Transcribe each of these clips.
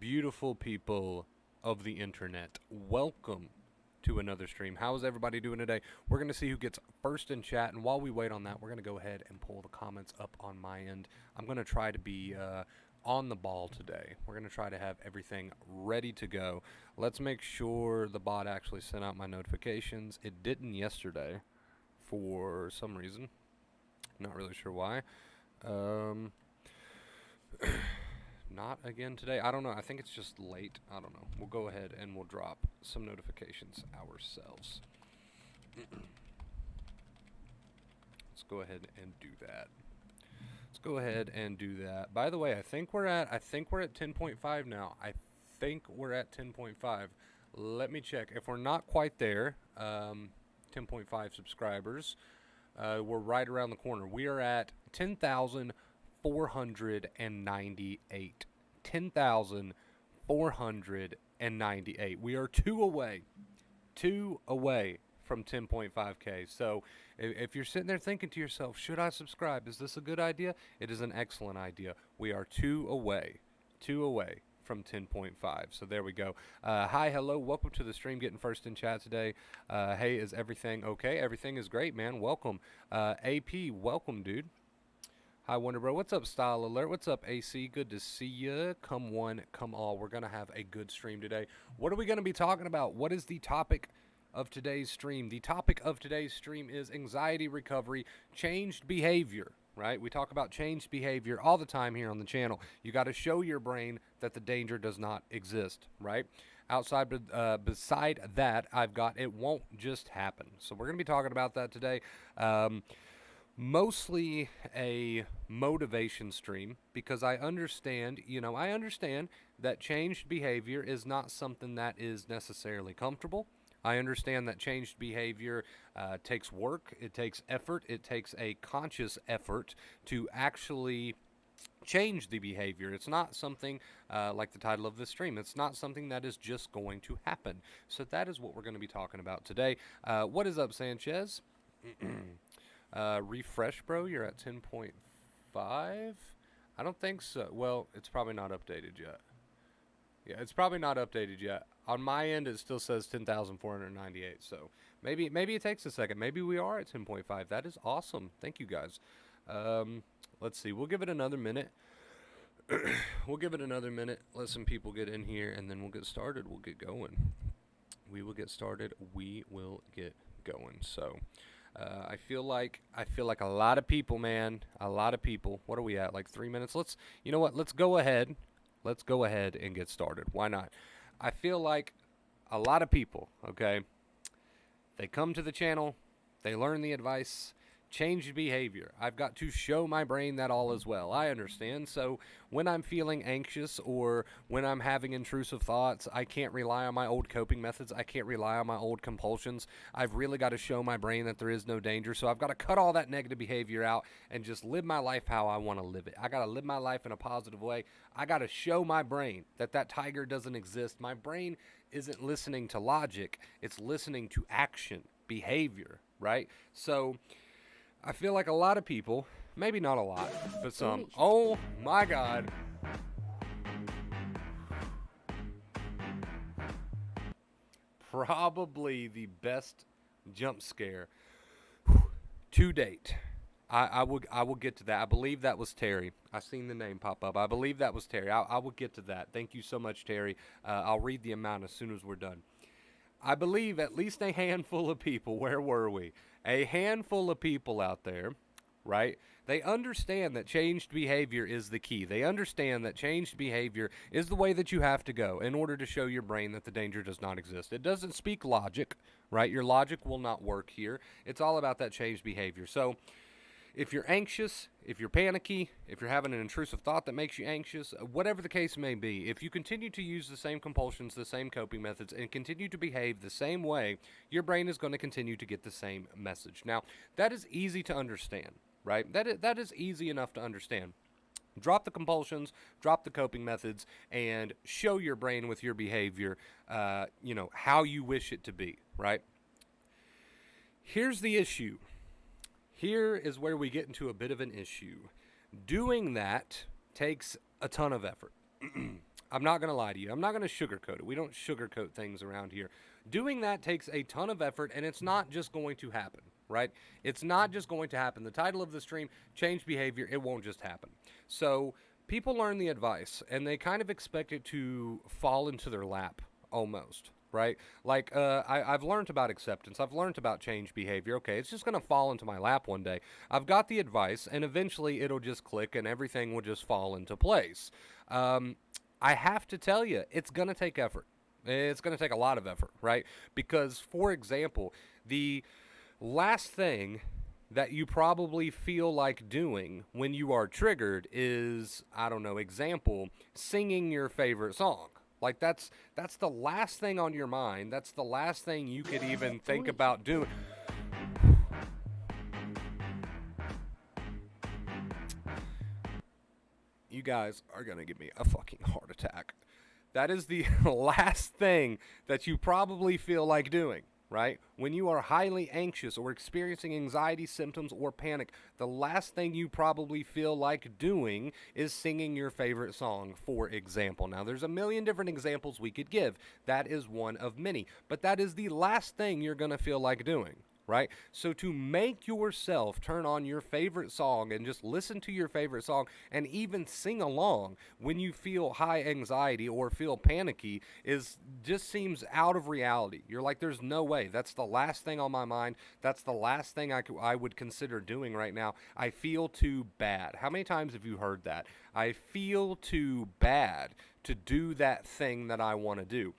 beautiful people of the internet. Welcome to another stream. How is everybody doing today? We're going to see who gets first in chat, and while we wait on that, we're going to go ahead and pull the comments up on my end. I'm going to try to be on the ball today. We're going to try to have everything ready to go. Let's make sure the bot actually sent out my notifications. It didn't yesterday for some reason. Not really sure why. Not again today. I don't know. I think it's just late. I don't know. We'll go ahead and we'll drop some notifications ourselves. Let's go ahead and do that. Let's go ahead and do that. By the way, I think we're at 10.5 now. I think we're at 10.5. Let me check. If we're not quite there, 10.5 subscribers, we're right around the corner. We are at 10,498. 10,498. We are two away from 10.5K. So if you're sitting there thinking to yourself, should I subscribe? Is this a good idea? It is an excellent idea. We are two away from 10.5. So there we go. Hi, hello, welcome to the stream. Getting first in chat today. Hey, is everything okay? Everything is great, man. Welcome. AP, welcome, dude. Hi, Wonder Bro. What's up, Style Alert? What's up, AC? Good to see you. Come one, come all. We're going to have a good stream today. What are we going to be talking about? What is the topic of today's stream? The topic of today's stream is anxiety recovery, changed behavior, right? We talk about changed behavior all the time here on the channel. You got to show your brain that the danger does not exist, right? Beside that, I've got it won't just happen. So we're going to be talking about that today. Mostly a motivation stream because I understand that changed behavior is not something that is necessarily comfortable. I understand that changed behavior takes work, it takes effort, it takes a conscious effort to actually change the behavior. It's not something like the title of this stream. It's not something that is just going to happen. So that is what we're going to be talking about today. What is up, Sanchez? Refresh, bro, you're at 10.5? I don't think so. Well, it's probably not updated yet. Yeah, it's probably not updated yet. On my end, it still says 10,498. So maybe it takes a second. Maybe we are at 10.5. That is awesome. Thank you, guys. Let's see. We'll give it another minute. We'll give it another minute. Let some people get in here, and then we'll get started. We'll get going. We will get started. We will get going. So I feel like a lot of people, man. A lot of people. What are we at? Like 3 minutes? You know what? Let's go ahead. Let's go ahead and get started. Why not? I feel like a lot of people, okay, they come to the channel, they learn the advice, changed behavior. I've got to show my brain that all is well. I understand. So when I'm feeling anxious or when I'm having intrusive thoughts, I can't rely on my old coping methods. I can't rely on my old compulsions. I've really got to show my brain that there is no danger. So I've got to cut all that negative behavior out and just live my life how I want to live it. I got to live my life in a positive way. I got to show my brain that that tiger doesn't exist. My brain isn't listening to logic. It's listening to action, behavior, right? So I feel like a lot of people, maybe not a lot, but some. Oh my God. Probably the best jump scare to date. I will get to that. I believe that was Terry. I seen the name pop up. I believe that was Terry. I will get to that. Thank you so much, Terry. I'll read the amount as soon as we're done. I believe at least a handful of people, where were we? A handful of people out there, right? They understand that changed behavior is the key. They understand that changed behavior is the way that you have to go in order to show your brain that the danger does not exist. It doesn't speak logic, right? Your logic will not work here. It's all about that changed behavior. So if you're anxious, if you're panicky, if you're having an intrusive thought that makes you anxious, whatever the case may be, if you continue to use the same compulsions, the same coping methods, and continue to behave the same way, your brain is going to continue to get the same message. Now, that is easy to understand, right? That is easy enough to understand. Drop the compulsions, drop the coping methods, and show your brain with your behavior, how you wish it to be, right? Here's the issue. Here is where we get into a bit of an issue. Doing that takes a ton of effort. I'm not going to lie to you. I'm not going to sugarcoat it. We don't sugarcoat things around here. Doing that takes a ton of effort, and it's not just going to happen, right? It's not just going to happen. The title of the stream, Change Behavior, it won't just happen. So people learn the advice, and they kind of expect it to fall into their lap, almost, right? Like, I've learned about acceptance. I've learned about change behavior. Okay, it's just going to fall into my lap one day. I've got the advice, and eventually it'll just click, and everything will just fall into place. I have to tell you, it's going to take effort. It's going to take a lot of effort, right? Because, for example, the last thing that you probably feel like doing when you are triggered is, I don't know, example, singing your favorite song. Like, that's the last thing on your mind. That's the last thing you could even think about doing. You guys are going to give me a fucking heart attack. That is the last thing that you probably feel like doing, right? When you are highly anxious or experiencing anxiety symptoms or panic, the last thing you probably feel like doing is singing your favorite song, for example. Now, there's a million different examples we could give. That is one of many. But that is the last thing you're going to feel like doing, right? So to make yourself turn on your favorite song and just listen to your favorite song and even sing along when you feel high anxiety or feel panicky just seems out of reality. You're like, there's no way. That's the last thing on my mind. That's the last thing I would consider doing right now. I feel too bad. How many times have you heard that? I feel too bad to do that thing that I want to do.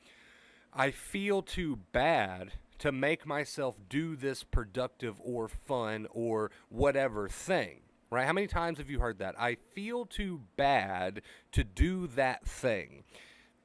I feel too bad to make myself do this productive or fun or whatever thing, right? How many times have you heard that? I feel too bad to do that thing.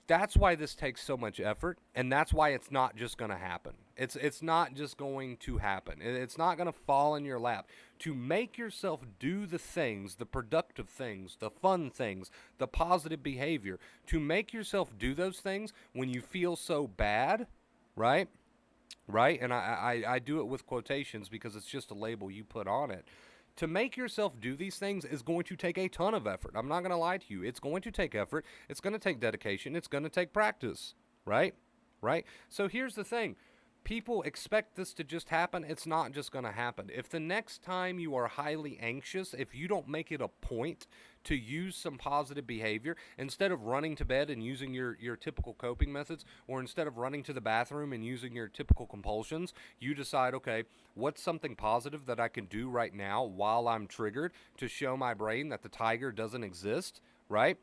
That's why this takes so much effort, and that's why it's not just going to happen. It's not just going to happen. It's not going to fall in your lap. To make yourself do the things, the productive things, the fun things, the positive behavior, to make yourself do those things when you feel so bad, right? Right? And I do it with quotations because it's just a label you put on it. To make yourself do these things is going to take a ton of effort. I'm not going to lie to you. It's going to take effort. It's going to take dedication. It's going to take practice. Right? Right? So here's the thing. People expect this to just happen. It's not just going to happen. If the next time you are highly anxious, if you don't make it a point to use some positive behavior, instead of running to bed and using your typical coping methods, or instead of running to the bathroom and using your typical compulsions, you decide, okay, what's something positive that I can do right now while I'm triggered to show my brain that the tiger doesn't exist, right?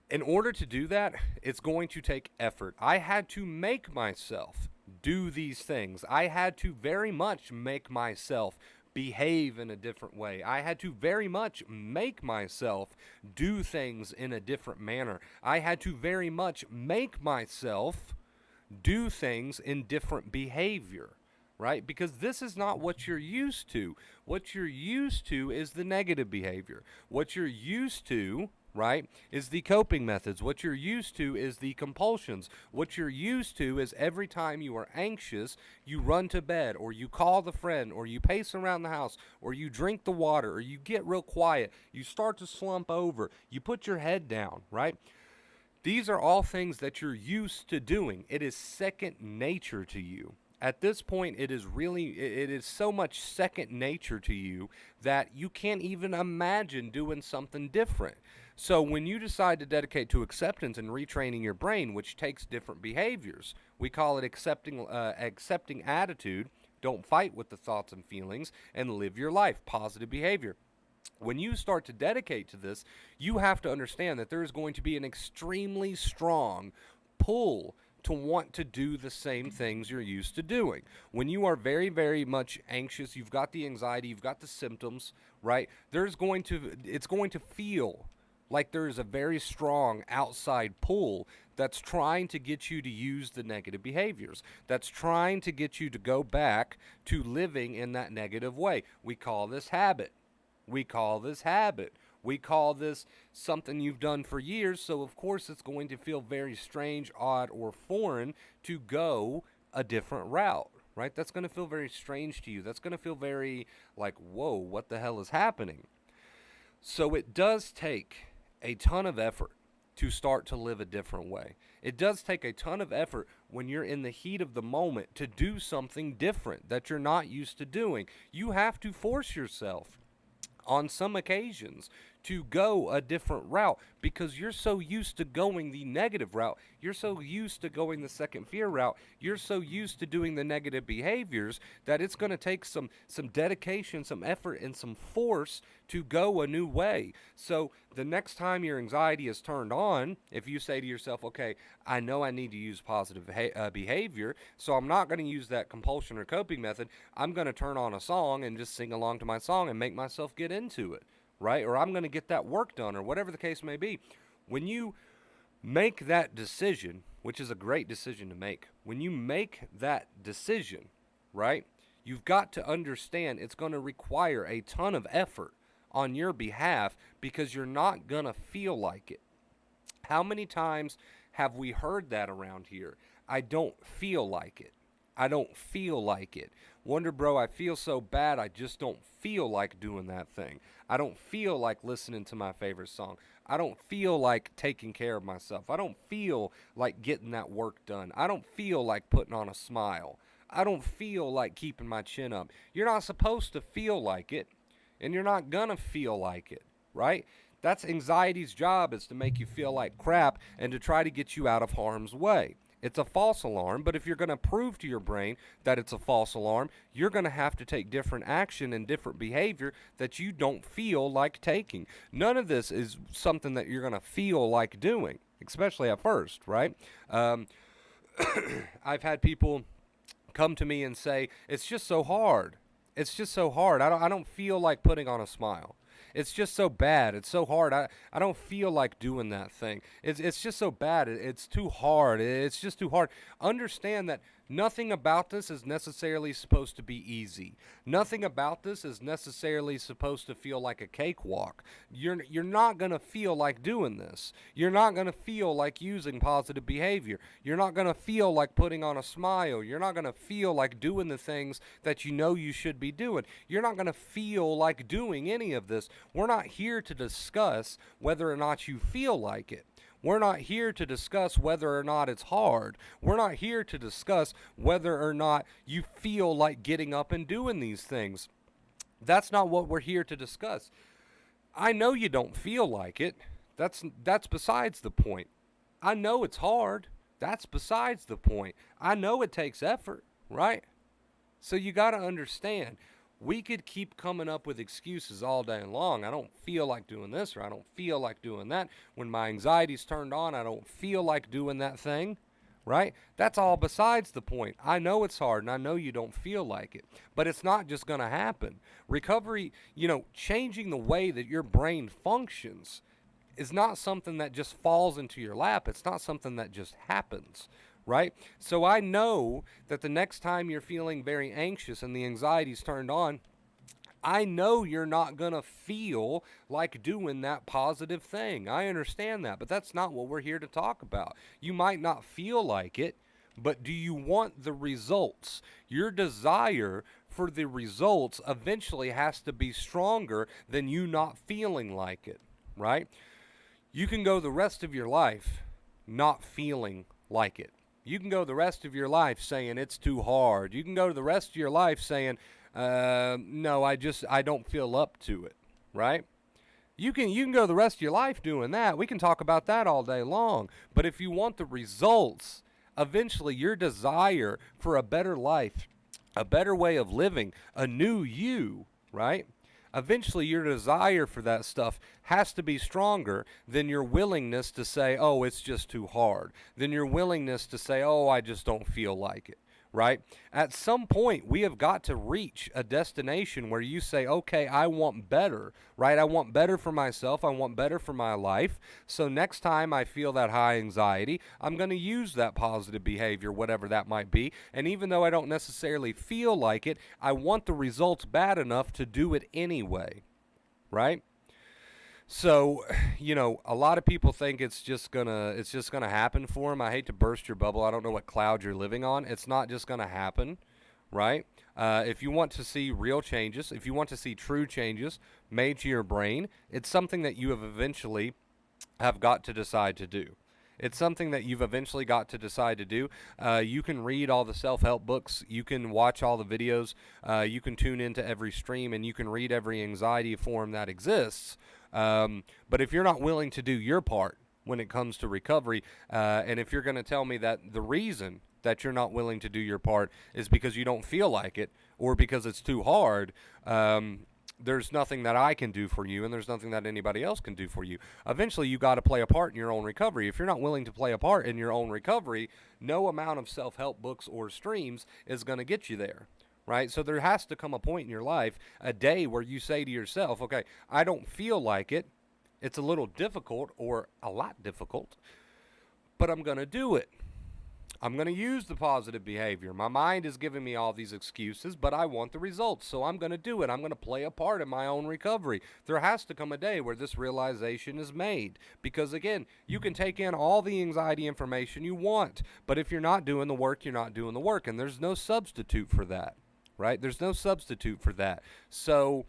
In order to do that, it's going to take effort. I had to make myself do these things. I had to very much make myself behave in a different way. I had to very much make myself do things in a different manner. I had to very much make myself do things in different behavior, right? Because this is not what you're used to. What you're used to is the negative behavior. What you're used to, right, is the coping methods. What you're used to is the compulsions. What you're used to is every time you are anxious, you run to bed, or you call the friend, or you pace around the house, or you drink the water, or you get real quiet, you start to slump over, you put your head down, right? These are all things that you're used to doing. It is second nature to you. At this point, it is so much second nature to you that you can't even imagine doing something different. So when you decide to dedicate to acceptance and retraining your brain, which takes different behaviors, we call it accepting attitude, don't fight with the thoughts and feelings, and live your life, positive behavior. When you start to dedicate to this, you have to understand that there is going to be an extremely strong pull to want to do the same things you're used to doing. When you are very, very much anxious, you've got the anxiety, you've got the symptoms, right? It's going to feel like there's a very strong outside pull that's trying to get you to use the negative behaviors, that's trying to get you to go back to living in that negative way. We call this habit. We call this habit. We call this something you've done for years, so of course it's going to feel very strange, odd, or foreign to go a different route, right? That's going to feel very strange to you. That's going to feel very like, whoa, what the hell is happening? So it does take a ton of effort to start to live a different way. It does take a ton of effort when you're in the heat of the moment to do something different that you're not used to doing. You have to force yourself on some occasions to go a different route because you're so used to going the negative route. You're so used to going the second fear route. You're so used to doing the negative behaviors that it's going to take some dedication, some effort, and some force to go a new way. So the next time your anxiety is turned on, if you say to yourself, okay, I know I need to use positive behavior, so I'm not going to use that compulsion or coping method. I'm going to turn on a song and just sing along to my song and make myself get into it, right? Or I'm going to get that work done, or whatever the case may be. When you make that decision, which is a great decision to make, when you make that decision, right, you've got to understand it's going to require a ton of effort on your behalf because you're not going to feel like it. How many times have we heard that around here? I don't feel like it. I don't feel like it. Wonder Bro, I feel so bad, I just don't feel like doing that thing. I don't feel like listening to my favorite song. I don't feel like taking care of myself. I don't feel like getting that work done. I don't feel like putting on a smile. I don't feel like keeping my chin up. You're not supposed to feel like it, and you're not gonna feel like it, right? That's anxiety's job, is to make you feel like crap and to try to get you out of harm's way. It's a false alarm, but if you're going to prove to your brain that it's a false alarm, you're going to have to take different action and different behavior that you don't feel like taking. None of this is something that you're going to feel like doing, especially at first, right? I've had people come to me and say, it's just so hard. It's just so hard. I don't feel like putting on a smile. It's just so bad. It's so hard. I don't feel like doing that thing. It's just so bad. It's too hard. It's just too hard. Understand that nothing about this is necessarily supposed to be easy. Nothing about this is necessarily supposed to feel like a cakewalk. You're not going to feel like doing this. You're not going to feel like using positive behavior. You're not going to feel like putting on a smile. You're not going to feel like doing the things that you know you should be doing. You're not going to feel like doing any of this. We're not here to discuss whether or not you feel like it. We're not here to discuss whether or not it's hard. We're not here to discuss whether or not you feel like getting up and doing these things. That's not what we're here to discuss. I know you don't feel like it. That's besides the point. I know it's hard. That's besides the point. I know it takes effort, right? So you got to understand, we could keep coming up with excuses all day long. I don't feel like doing this, or I don't feel like doing that. When my anxiety's turned on, I don't feel like doing that thing, right? That's all besides the point. I know it's hard, and I know you don't feel like it, but it's not just going to happen. Recovery, changing the way that your brain functions is not something that just falls into your lap. It's not something that just happens. Right? So I know that the next time you're feeling very anxious and the anxiety's turned on, I know you're not going to feel like doing that positive thing. I understand that, but that's not what we're here to talk about. You might not feel like it, but do you want the results? Your desire for the results eventually has to be stronger than you not feeling like it, right? You can go the rest of your life not feeling like it. You can go the rest of your life saying it's too hard. You can go the rest of your life saying, no, I don't feel up to it, right? You can go the rest of your life doing that. We can talk about that all day long. But if you want the results, eventually your desire for a better life, a better way of living, a new you, right? Eventually your desire for that stuff has to be stronger than your willingness to say, oh, it's just too hard. Than your willingness to say, oh, I just don't feel like it, right? At some point, we have got to reach a destination where you say, okay, I want better, right? I want better for myself. I want better for my life. So next time I feel that high anxiety, I'm going to use that positive behavior, whatever that might be. And even though I don't necessarily feel like it, I want the results bad enough to do it anyway, right? So, a lot of people think it's just gonna happen for them. I hate to burst your bubble. I don't know what cloud you're living on. It's not just gonna happen, right? If you want to see real changes, if you want to see true changes made to your brain, it's something that you have eventually have got to decide to do. It's something that you've eventually got to decide to do. You can read all the self-help books. You can watch all the videos. You can tune into every stream, and you can read every anxiety forum that exists. But if you're not willing to do your part when it comes to recovery, and if you're going to tell me that the reason that you're not willing to do your part is because you don't feel like it or because it's too hard, there's nothing that I can do for you, and there's nothing that anybody else can do for you. Eventually, you got to play a part in your own recovery. If you're not willing to play a part in your own recovery, no amount of self-help books or streams is going to get you there, right? So there has to come a point in your life, a day where you say to yourself, okay, I don't feel like it. It's a little difficult or a lot difficult, but I'm going to do it. I'm going to use the positive behavior. My mind is giving me all these excuses, but I want the results, so I'm going to do it. I'm going to play a part in my own recovery. There has to come a day where this realization is made because, again, you can take in all the anxiety information you want, but if you're not doing the work, you're not doing the work, and there's no substitute for that, right? There's no substitute for that. So,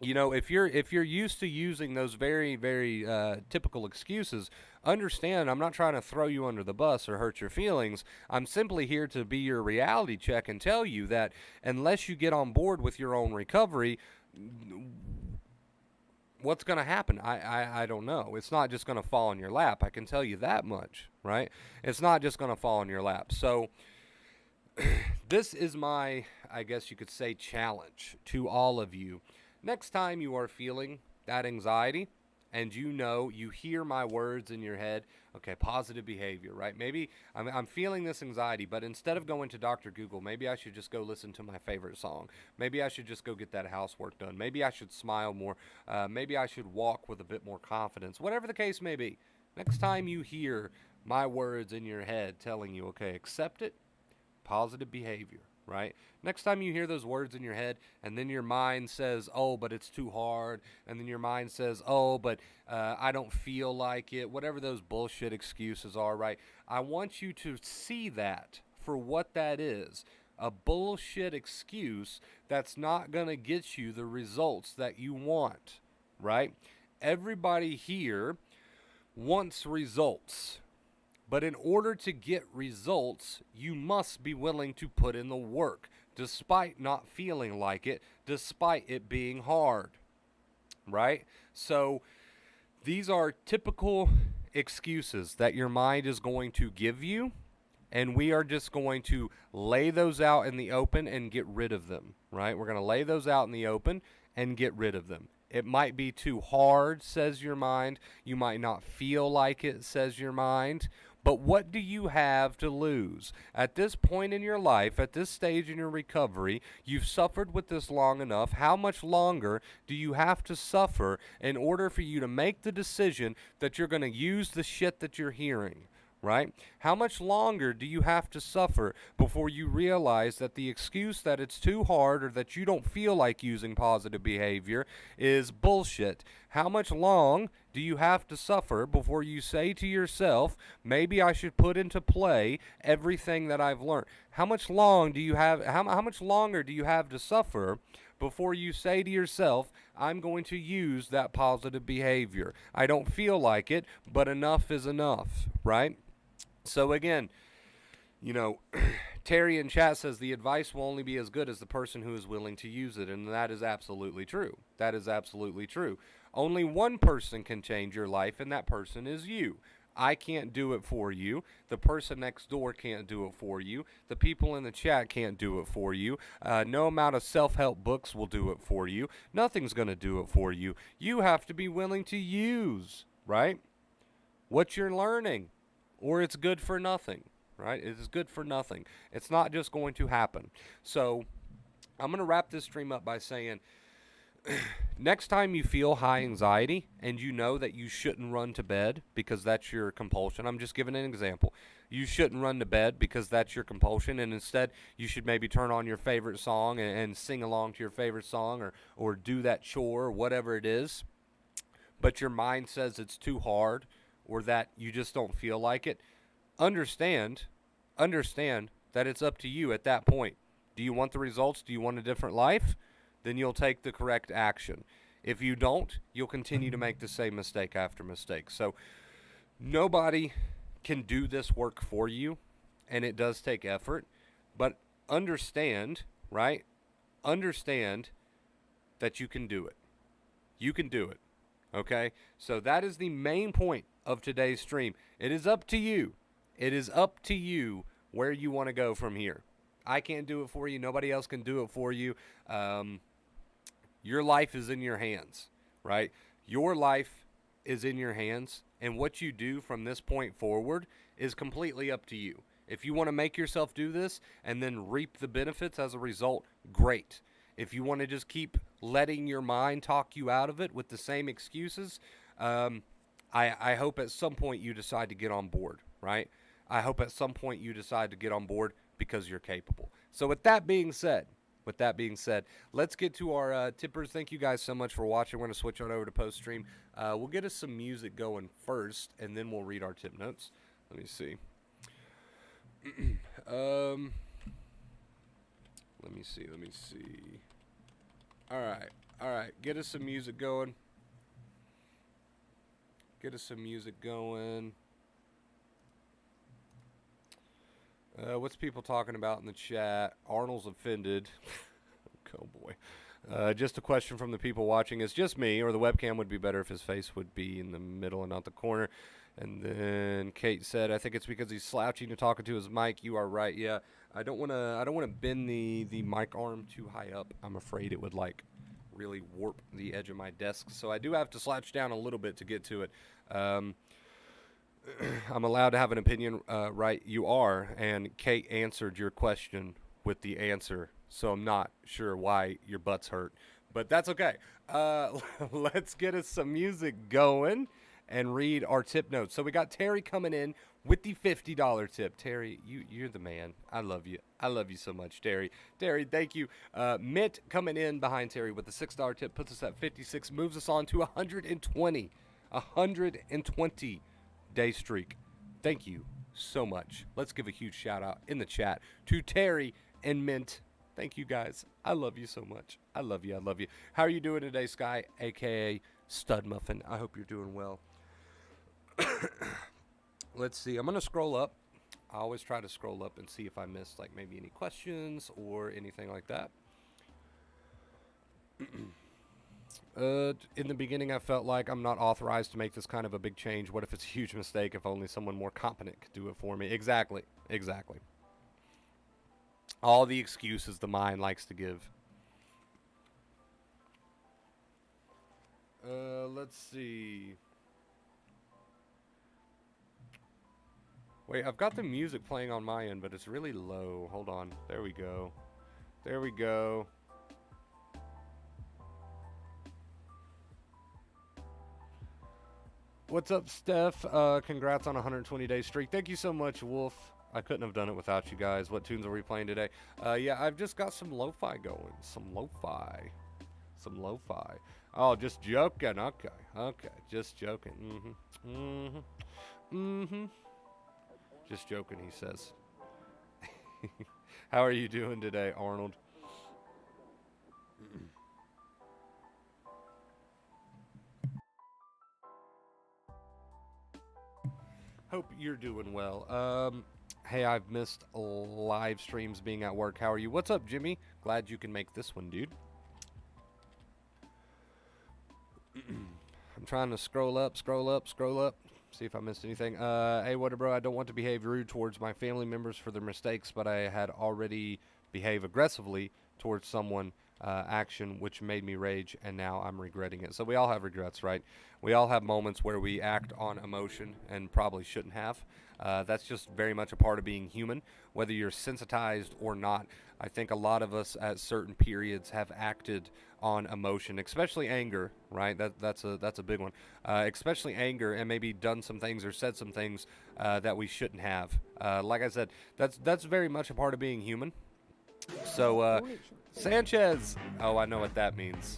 you know, if you're used to using those very, very typical excuses, understand I'm not trying to throw you under the bus or hurt your feelings. I'm simply here to be your reality check and tell you that unless you get on board with your own recovery, what's going to happen? I don't know. It's not just going to fall in your lap. I can tell you that much, right? It's not just going to fall in your lap. So this is my, I guess you could say, challenge to all of you. Next time you are feeling that anxiety and you hear my words in your head, okay, positive behavior, right? Maybe I'm feeling this anxiety, but instead of going to Dr. Google, maybe I should just go listen to my favorite song. Maybe I should just go get that housework done. Maybe I should smile more. Maybe I should walk with a bit more confidence. Whatever the case may be, next time you hear my words in your head telling you, okay, accept it, positive behavior. Right? Next time you hear those words in your head and then your mind says, oh, but it's too hard. And then your mind says, oh, but I don't feel like it. Whatever those bullshit excuses are, right? I want you to see that for what that is. A bullshit excuse that's not going to get you the results that you want, right? Everybody here wants results. But in order to get results, you must be willing to put in the work, despite not feeling like it, despite it being hard, right? So these are typical excuses that your mind is going to give you, and we are just going to lay those out in the open and get rid of them, right? We're going to lay those out in the open and get rid of them. It might be too hard, says your mind. You might not feel like it, says your mind. But what do you have to lose? At this point in your life, at this stage in your recovery, you've suffered with this long enough. How much longer do you have to suffer in order for you to make the decision that you're going to use the shit that you're hearing? Right? How much longer do you have to suffer before you realize that the excuse that it's too hard or that you don't feel like using positive behavior is bullshit? How much long do you have to suffer before you say to yourself, maybe I should put into play everything that I've learned? How much longer do you have to suffer before you say to yourself, I'm going to use that positive behavior? I don't feel like it, but enough is enough, right? So again, Terry in chat says the advice will only be as good as the person who is willing to use it, and that is absolutely true. That is absolutely true. Only one person can change your life, and that person is you. I can't do it for you. The person next door can't do it for you. The people in the chat can't do it for you. No amount of self-help books will do it for you. Nothing's going to do it for you. You have to be willing to use, right, what you're learning, or it's good for nothing, right? It is good for nothing. It's not just going to happen. So I'm going to wrap this stream up by saying, next time you feel high anxiety and you know that you shouldn't run to bed because that's your compulsion, I'm just giving an example. You shouldn't run to bed because that's your compulsion, and instead you should maybe turn on your favorite song and sing along to your favorite song or do that chore or whatever it is, but your mind says it's too hard or that you just don't feel like it. Understand that it's up to you at that point. Do you want the results? Do you want a different life? Then you'll take the correct action. If you don't, you'll continue to make the same mistake after mistake. So nobody can do this work for you, and it does take effort. But understand, right? Understand that you can do it. You can do it. Okay? So that is the main point of today's stream. It is up to you. It is up to you where you want to go from here. I can't do it for you. Nobody else can do it for you. Your life is in your hands, right? Your life is in your hands, and what you do from this point forward is completely up to you. If you want to make yourself do this and then reap the benefits as a result, great. If you want to just keep letting your mind talk you out of it with the same excuses, I hope at some point you decide to get on board, right? I hope at some point you decide to get on board because you're capable. So with that being said, let's get to our tippers. Thank you guys so much for watching. We're going to switch on over to post stream. We'll get us some music going first, and then we'll read our tip notes. Let me see. Let me see. All right. Get us some music going. What's people talking about in the chat? Arnold's offended. Oh boy. Just a question from the people watching. It's just me, or the webcam would be better if his face would be in the middle and not the corner. And then Kate said, I think it's because he's slouching and talking to his mic. You are right. Yeah. I don't want to bend the mic arm too high up. I'm afraid it would like really warp the edge of my desk. So I do have to slouch down a little bit to get to it. I'm allowed to have an opinion, right? You are, and Kate answered your question with the answer, so I'm not sure why your butt's hurt, but that's okay. Let's get us some music going and read our tip notes. So we got Terry coming in with the $50 tip. Terry, you're the man. I love you. I love you so much, Terry. Terry, thank you. Mitt coming in behind Terry with the $6 tip, puts us at 56, moves us on to 120 day streak. Thank you so much. Let's give a huge shout out in the chat to Terry and Mint. Thank you guys. I love you so much. I love you. How are you doing today, Sky, aka Stud Muffin? I hope you're doing well. Let's see. I'm gonna scroll up. I always try to scroll up and see if I missed like maybe any questions or anything like that. In the beginning, I felt like I'm not authorized to make this kind of a big change. What if it's a huge mistake? If only someone more competent could do it for me. Exactly. All the excuses the mind likes to give. Let's see. Wait, I've got the music playing on my end, but it's really low. Hold on. There we go. What's up, Steph? Congrats on a 120-day streak. Thank you so much, Wolf. I couldn't have done it without you guys. What tunes are we playing today? Yeah, I've just got some lo-fi going. Some lo-fi. Oh, just joking. Okay. Just joking. Just joking, he says. How are you doing today, Arnold? Hope you're doing well. Hey, I've missed live streams being at work. How are you? What's up, Jimmy? Glad you can make this one, dude. I'm trying to scroll up. See if I missed anything. Hey, what bro? I don't want to behave rude towards my family members for their mistakes, but I had already behaved aggressively towards someone action which made me rage, and now I'm regretting it. So we all have regrets, right? We all have moments where we act on emotion and probably shouldn't have. That's just very much a part of being human, whether you're sensitized or not. I think a lot of us at certain periods have acted on emotion, especially anger, right? That's a big one. Especially anger, and maybe done some things or said some things that we shouldn't have. Like I said, that's very much a part of being human. So, Sanchez. Oh, I know what that means.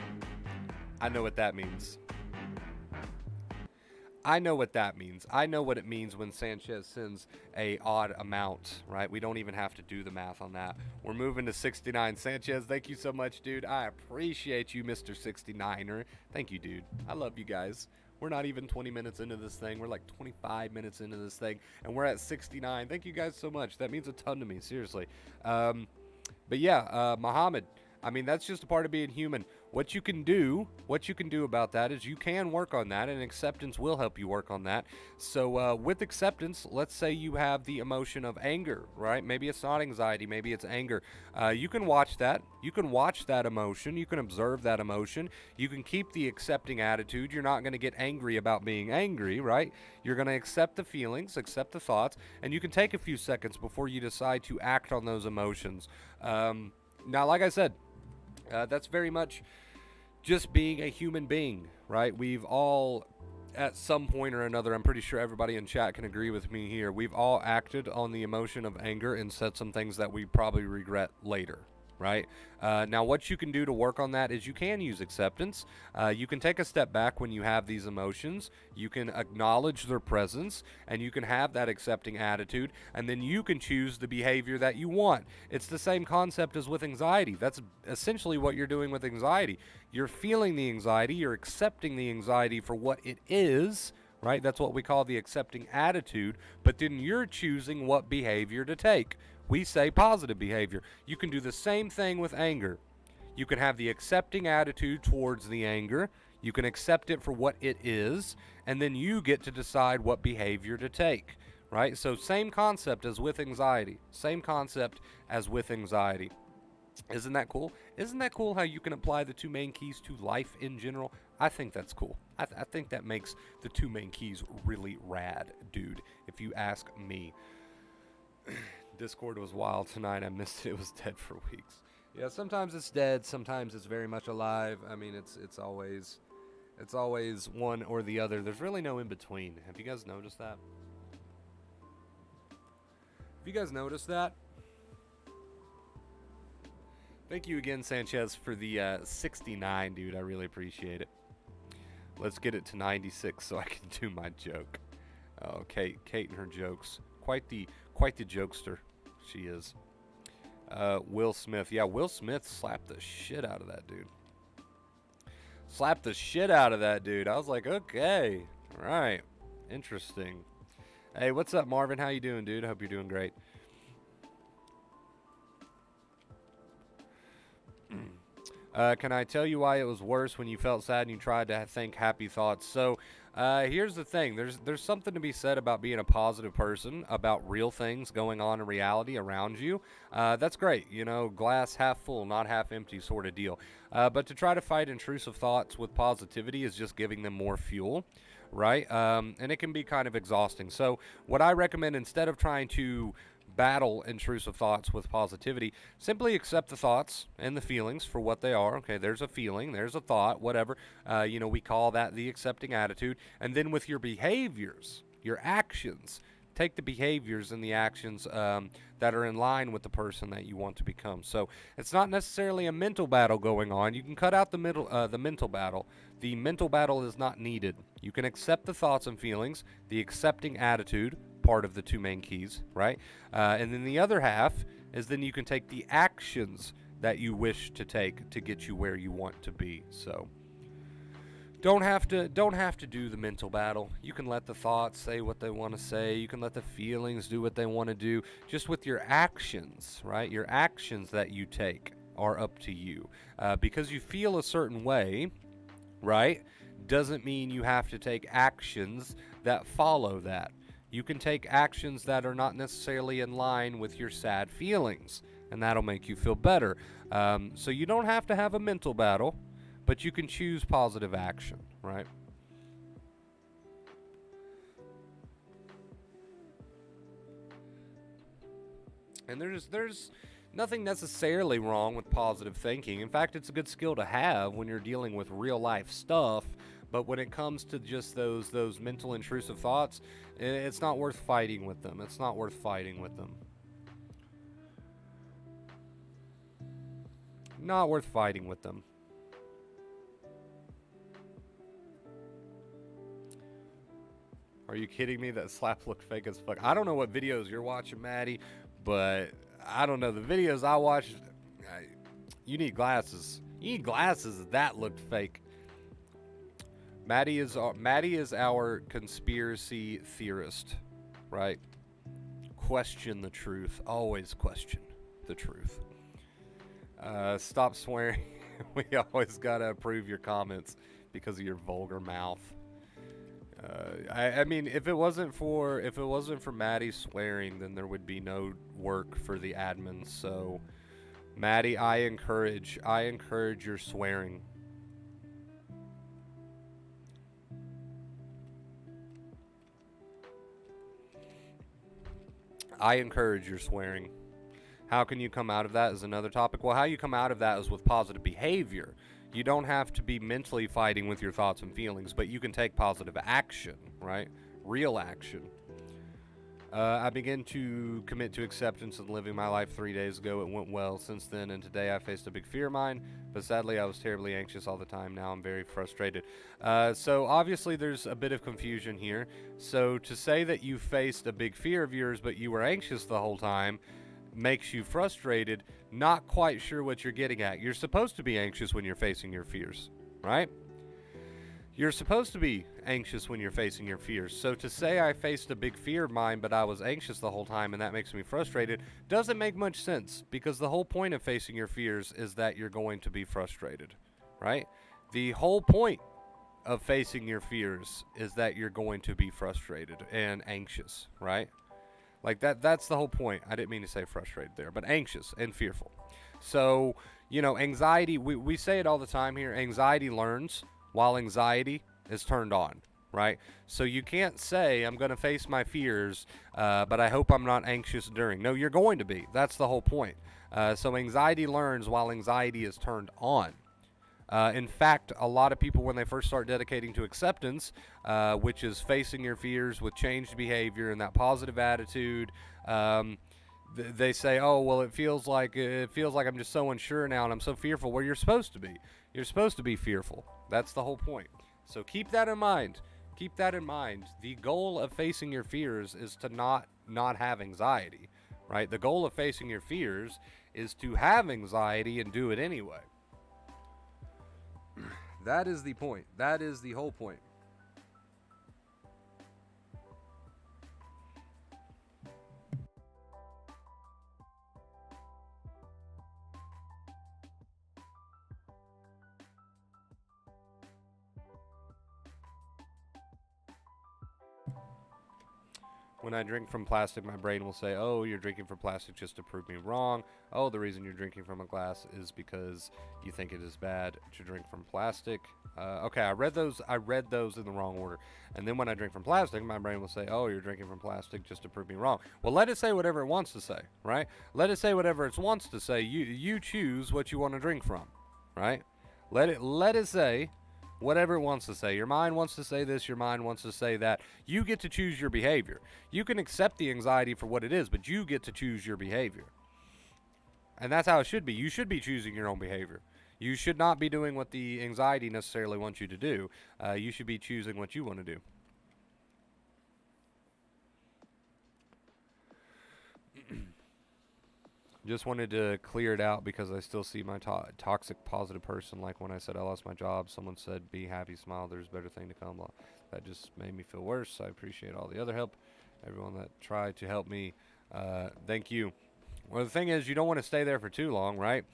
I know what that means. I know what it means when Sanchez sends a odd amount, right? We don't even have to do the math on that. We're moving to 69. Sanchez, thank you so much, dude. I appreciate you, Mr. 69er. Thank you, dude. I love you guys. We're not even 20 minutes into this thing. We're like 25 minutes into this thing, and we're at 69. Thank you guys so much. That means a ton to me, seriously. But yeah, Muhammad, I mean, that's just a part of being human. What you can do about that is you can work on that, and acceptance will help you work on that. So with acceptance, let's say you have the emotion of anger, right? Maybe it's not anxiety, maybe it's anger. You can watch that. You can watch that emotion. You can observe that emotion. You can keep the accepting attitude. You're not going to get angry about being angry, right? You're going to accept the feelings, accept the thoughts, and you can take a few seconds before you decide to act on those emotions. Now, like I said, that's very much just being a human being, right? We've all, at some point or another, I'm pretty sure everybody in chat can agree with me here, we've all acted on the emotion of anger and said some things that we probably regret later, right? Now, what you can do to work on that is you can use acceptance. You can take a step back when you have these emotions. You can acknowledge their presence, and you can have that accepting attitude, and then you can choose the behavior that you want. It's the same concept as with anxiety. That's essentially what you're doing with anxiety. You're feeling the anxiety, you're accepting the anxiety for what it is, right? That's what we call the accepting attitude, but then you're choosing what behavior to take. We say positive behavior. You can do the same thing with anger. You can have the accepting attitude towards the anger. You can accept it for what it is, and then you get to decide what behavior to take, right? So same concept as with anxiety. Same concept as with anxiety. Isn't that cool? Isn't that cool how you can apply the two main keys to life in general? I think that's cool. I think that makes the two main keys really rad, dude, if you ask me. Discord was wild tonight. I missed it. It was dead for weeks. Yeah, sometimes it's dead. Sometimes it's very much alive. I mean, it's always one or the other. There's really no in between. Have you guys noticed that? Have you guys noticed that? Thank you again, Sanchez, for the 69, dude. I really appreciate it. Let's get it to 96 so I can do my joke. Oh, Kate and her jokes. Quite the jokester she is. Will Smith. Yeah, Will Smith slapped the shit out of that dude. Slapped the shit out of that dude. I was like, okay. All right. Interesting. Hey, what's up, Marvin? How you doing, dude? Hope you're doing great. Can I tell you why it was worse when you felt sad and you tried to think happy thoughts? So, here's the thing. There's something to be said about being a positive person, about real things going on in reality around you. That's great. You know, glass half full, not half empty sort of deal. But to try to fight intrusive thoughts with positivity is just giving them more fuel, right? And it can be kind of exhausting. So what I recommend, instead of trying to battle intrusive thoughts with positivity, simply accept the thoughts and the feelings for what they are. Okay, there's a feeling, there's a thought, whatever. We call that the accepting attitude. And then with your behaviors, your actions, take the behaviors and the actions that are in line with the person that you want to become. So it's not necessarily a mental battle going on. You can cut out the mental battle. The mental battle is not needed. You can accept the thoughts and feelings, the accepting attitude, part of the two main keys, right? And then the other half is then you can take the actions that you wish to take to get you where you want to be. So don't have to do the mental battle. You can let the thoughts say what they want to say. You can let the feelings do what they want to do. Just with your actions, right? Your actions that you take are up to you. Because you feel a certain way, right, doesn't mean you have to take actions that follow that. You can take actions that are not necessarily in line with your sad feelings, and that'll make you feel better. So you don't have to have a mental battle, but you can choose positive action, right? And there's nothing necessarily wrong with positive thinking. In fact, it's a good skill to have when you're dealing with real life stuff. But when it comes to just those mental intrusive thoughts, it's not worth fighting with them. It's not worth fighting with them. Not worth fighting with them. Are you kidding me? That slap looked fake as fuck. I don't know what videos you're watching, Maddie, but I don't know. The videos I watched, you need glasses. You need glasses. That looked fake. Maddie is our conspiracy theorist, right? Question the truth. Always question the truth. Stop swearing. We always gotta approve your comments because of your vulgar mouth. I mean, if it wasn't for Maddie swearing, then there would be no work for the admins. So, Maddie, I encourage your swearing. I encourage your swearing. How can you come out of that is another topic. Well, how you come out of that is with positive behavior. You don't have to be mentally fighting with your thoughts and feelings, but you can take positive action, right? Real action. I began to commit to acceptance and living my life 3 days ago. It went well since then, and today I faced a big fear of mine, but sadly I was terribly anxious all the time. Now I'm very frustrated. So obviously there's a bit of confusion here. So to say that you faced a big fear of yours, but you were anxious the whole time, makes you frustrated. Not quite sure what you're getting at. You're supposed to be anxious when you're facing your fears, right? You're supposed to be anxious when you're facing your fears. So to say I faced a big fear of mine, but I was anxious the whole time and that makes me frustrated, doesn't make much sense, because the whole point of facing your fears is that you're going to be frustrated, right? The whole point of facing your fears is that you're going to be frustrated and anxious, right? Like that's the whole point. I didn't mean to say frustrated there, but anxious and fearful. So, anxiety, we say it all the time here, anxiety learns while anxiety is turned on, right? So you can't say, I'm going to face my fears, but I hope I'm not anxious during. No, you're going to be. That's the whole point. So anxiety learns while anxiety is turned on. In fact, a lot of people, when they first start dedicating to acceptance, which is facing your fears with changed behavior and that positive attitude, they say, "Oh, well, it feels like I'm just so unsure now and I'm so fearful." Well, you're supposed to be. You're supposed to be fearful. That's the whole point. So keep that in mind. Keep that in mind. The goal of facing your fears is to not have anxiety, right? The goal of facing your fears is to have anxiety and do it anyway. That is the point. That is the whole point. When I drink from plastic, my brain will say, "Oh, you're drinking from plastic just to prove me wrong. Oh, the reason you're drinking from a glass is because you think it is bad to drink from plastic." Okay, I read those in the wrong order. And then when I drink from plastic, my brain will say, "Oh, you're drinking from plastic just to prove me wrong." Well, let it say whatever it wants to say, right? Let it say whatever it wants to say. You choose what you want to drink from, right? Let it say whatever it wants to say. Your mind wants to say this, your mind wants to say that. You get to choose your behavior. You can accept the anxiety for what it is, but you get to choose your behavior. And that's how it should be. You should be choosing your own behavior. You should not be doing what the anxiety necessarily wants you to do. You should be choosing what you want to do. Just wanted to clear it out because I still see my toxic positive person. Like when I said I lost my job, someone said, "Be happy, smile, there's a better thing to come." That just made me feel worse. I appreciate all the other help. Everyone that tried to help me, thank you. Well, the thing is, you don't want to stay there for too long, right?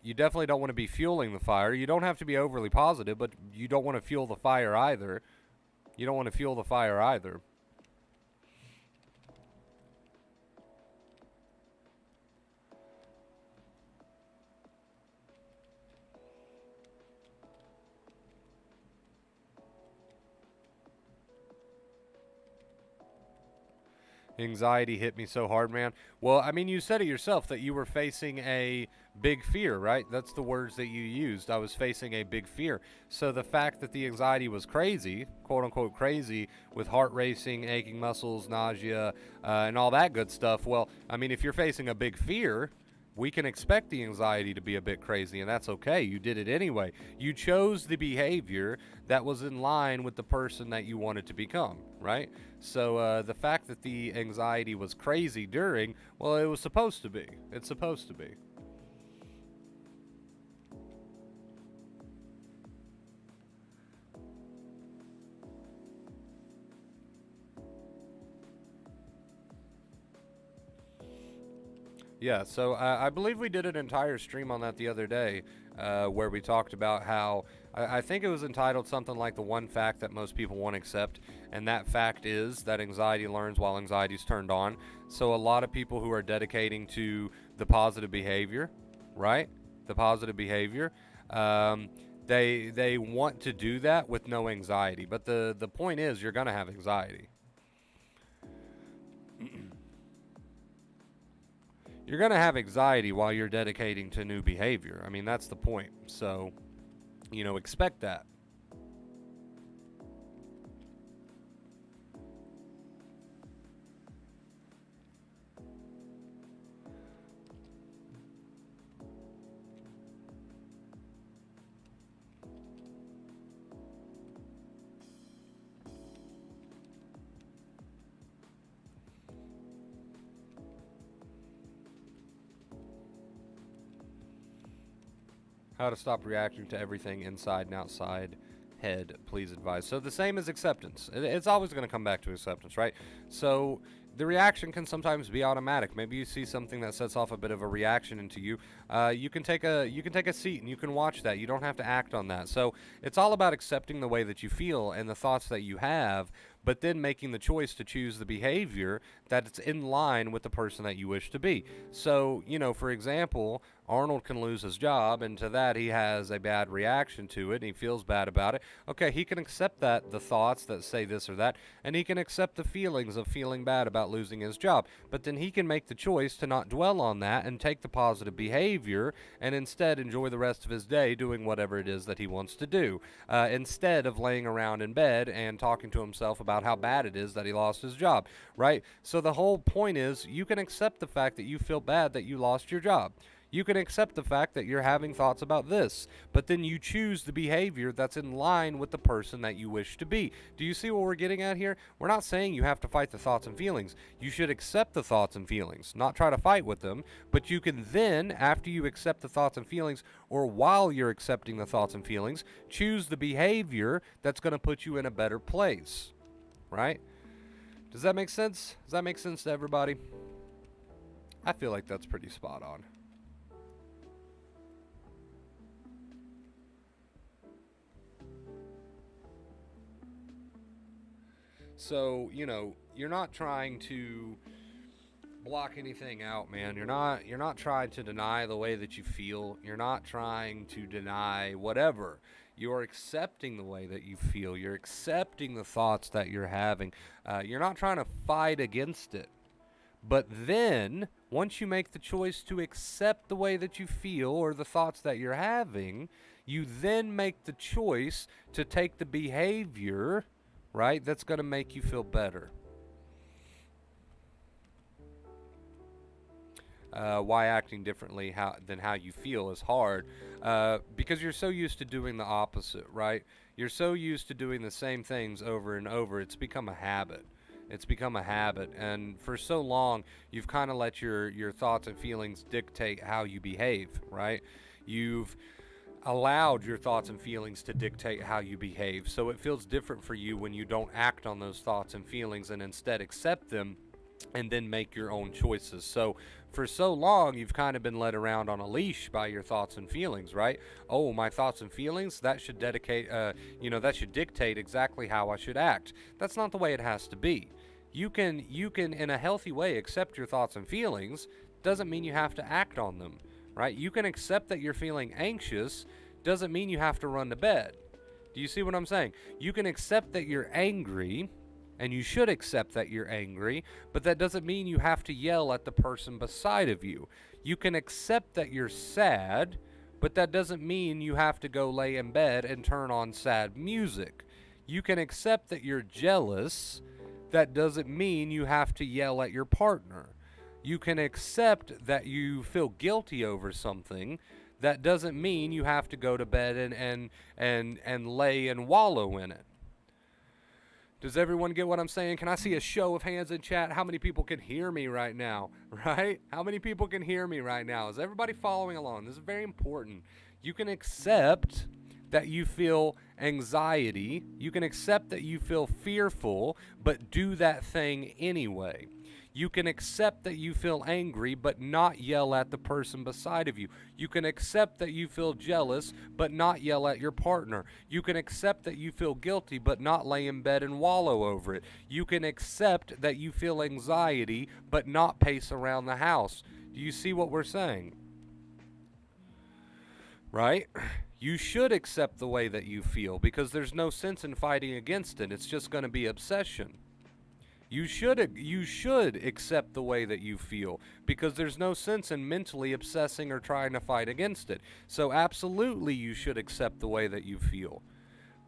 You definitely don't want to be fueling the fire. You don't have to be overly positive, but you don't want to fuel the fire either. You don't want to fuel the fire either. Anxiety hit me so hard, man. Well, I mean, you said it yourself that you were facing a big fear, right? That's the words that you used. I was facing a big fear. So the fact that the anxiety was crazy, quote unquote crazy, with heart racing, aching muscles, nausea, and all that good stuff. Well, I mean, if you're facing a big fear, We can expect the anxiety to be a bit crazy, and that's okay. You did it anyway. You chose the behavior that was in line with the person that you wanted to become, right? So the fact that the anxiety was crazy during, well, it was supposed to be. It's supposed to be. Yeah, so I believe we did an entire stream on that the other day, where we talked about how I think it was entitled something like the one fact that most people won't accept, and that fact is that anxiety learns while anxiety is turned on. So a lot of people who are dedicating to the positive behavior, right? The positive behavior, um, they want to do that with no anxiety. But the point is, you're gonna have anxiety. You're going to have anxiety while you're dedicating to new behavior. I mean, that's the point. So, expect that. How to stop reacting to everything inside and outside head, please advise. So the same as acceptance. It's always going to come back to acceptance, right? So the reaction can sometimes be automatic. Maybe you see something that sets off a bit of a reaction into you. You can take a seat and you can watch that. You don't have to act on that. So it's all about accepting the way that you feel and the thoughts that you have, but then making the choice to choose the behavior that's in line with the person that you wish to be. So, for example, Arnold can lose his job, and to that he has a bad reaction to it, and he feels bad about it. Okay, he can accept that, the thoughts that say this or that, and he can accept the feelings of feeling bad about losing his job. But then he can make the choice to not dwell on that and take the positive behavior and instead enjoy the rest of his day doing whatever it is that he wants to do, instead of laying around in bed and talking to himself about how bad it is that he lost his job, right? So the whole point is, you can accept the fact that you feel bad that you lost your job. You can accept the fact that you're having thoughts about this, but then you choose the behavior that's in line with the person that you wish to be. Do you see what we're getting at here? We're not saying you have to fight the thoughts and feelings. You should accept the thoughts and feelings, not try to fight with them, but you can then, after you accept the thoughts and feelings, or while you're accepting the thoughts and feelings, choose the behavior that's going to put you in a better place, right? Does that make sense? Does that make sense to everybody? I feel like that's pretty spot on. So, you're not trying to block anything out, man. You're not trying to deny the way that you feel. You're not trying to deny whatever. You're accepting the way that you feel. You're accepting the thoughts that you're having. You're not trying to fight against it. But then, once you make the choice to accept the way that you feel or the thoughts that you're having, you then make the choice to take the behavior, right, that's going to make you feel better. Why acting differently than how you feel is hard, because you're so used to doing the opposite, right? You're so used to doing the same things over and over. It's become a habit. It's become a habit, and for so long, you've kind of let your thoughts and feelings dictate how you behave, right? You've allowed your thoughts and feelings to dictate how you behave, so it feels different for you when you don't act on those thoughts and feelings and instead accept them and then make your own choices. So for so long, you've kind of been led around on a leash by your thoughts and feelings, right? Oh, my thoughts and feelings, that should that should dictate exactly how I should act. That's not the way it has to be. You can in a healthy way accept your thoughts and feelings. Doesn't mean you have to act on them, right? You can accept that you're feeling anxious. Doesn't mean you have to run to bed. Do you see what I'm saying? You can accept that you're angry, and you should accept that you're angry, but that doesn't mean you have to yell at the person beside of you. You can accept that you're sad, but that doesn't mean you have to go lay in bed and turn on sad music. You can accept that you're jealous. That doesn't mean you have to yell at your partner. You can accept that you feel guilty over something. That doesn't mean you have to go to bed and lay and wallow in it. Does everyone get what I'm saying? Can I see a show of hands in chat? How many people can hear me right now? Right? How many people can hear me right now? Is everybody following along? This is very important. You can accept that you feel anxiety. You can accept that you feel fearful, but do that thing anyway. You can accept that you feel angry, but not yell at the person beside of you. You can accept that you feel jealous, but not yell at your partner. You can accept that you feel guilty, but not lay in bed and wallow over it. You can accept that you feel anxiety, but not pace around the house. Do you see what we're saying? Right? You should accept the way that you feel, because there's no sense in fighting against it. It's just going to be obsession. You should accept the way that you feel, because there's no sense in mentally obsessing or trying to fight against it. So absolutely you should accept the way that you feel.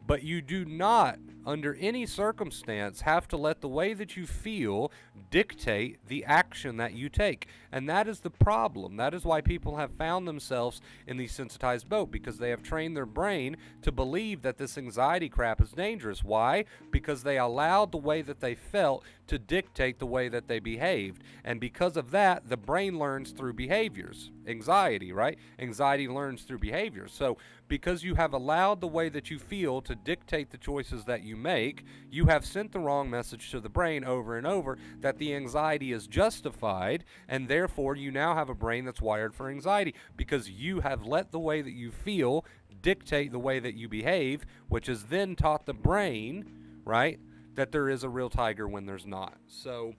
But you do not, under any circumstance, have to let the way that you feel dictate the action that you take. And that is the problem. That is why people have found themselves in the sensitized boat, because they have trained their brain to believe that this anxiety crap is dangerous. Why? Because they allowed the way that they felt to dictate the way that they behaved. And because of that, the brain learns through behaviors. Anxiety, right? Anxiety learns through behaviors. So because you have allowed the way that you feel to dictate the choices that you make, you have sent the wrong message to the brain over and over that the anxiety is justified, and therefore you now have a brain that's wired for anxiety, because you have let the way that you feel dictate the way that you behave, which has then taught the brain, right, that there is a real tiger when there's not. So,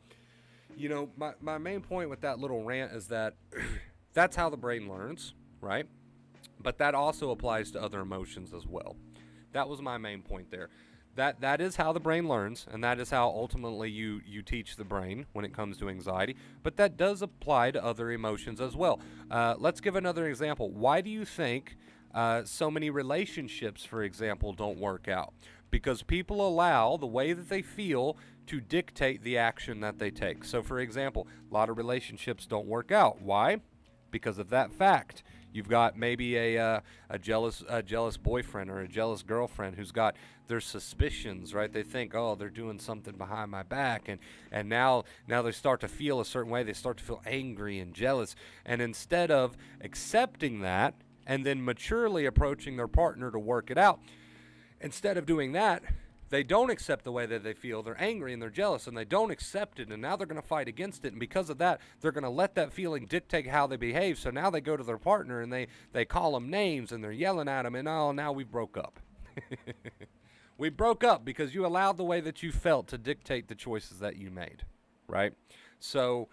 you know, my main point with that little rant is that that's how the brain learns, right? But that also applies to other emotions as well. That was my main point there. That is how the brain learns, and that is how ultimately you teach the brain when it comes to anxiety. But that does apply to other emotions as well. Let's give another example. Why do you think so many relationships, for example, don't work out? Because people allow the way that they feel to dictate the action that they take. So, for example, a lot of relationships don't work out. Why? Because of that fact. You've got maybe a jealous boyfriend or a jealous girlfriend who's got their suspicions, right? They think, oh, they're doing something behind my back, and now they start to feel a certain way. They start to feel angry and jealous, and instead of accepting that and then maturely approaching their partner to work it out, instead of doing that, they don't accept the way that they feel. They're angry and they're jealous, and they don't accept it, and now they're going to fight against it, and because of that, they're going to let that feeling dictate how they behave. So now they go to their partner, and they call them names, and they're yelling at them, and oh, now we broke up. We broke up because you allowed the way that you felt to dictate the choices that you made, right? So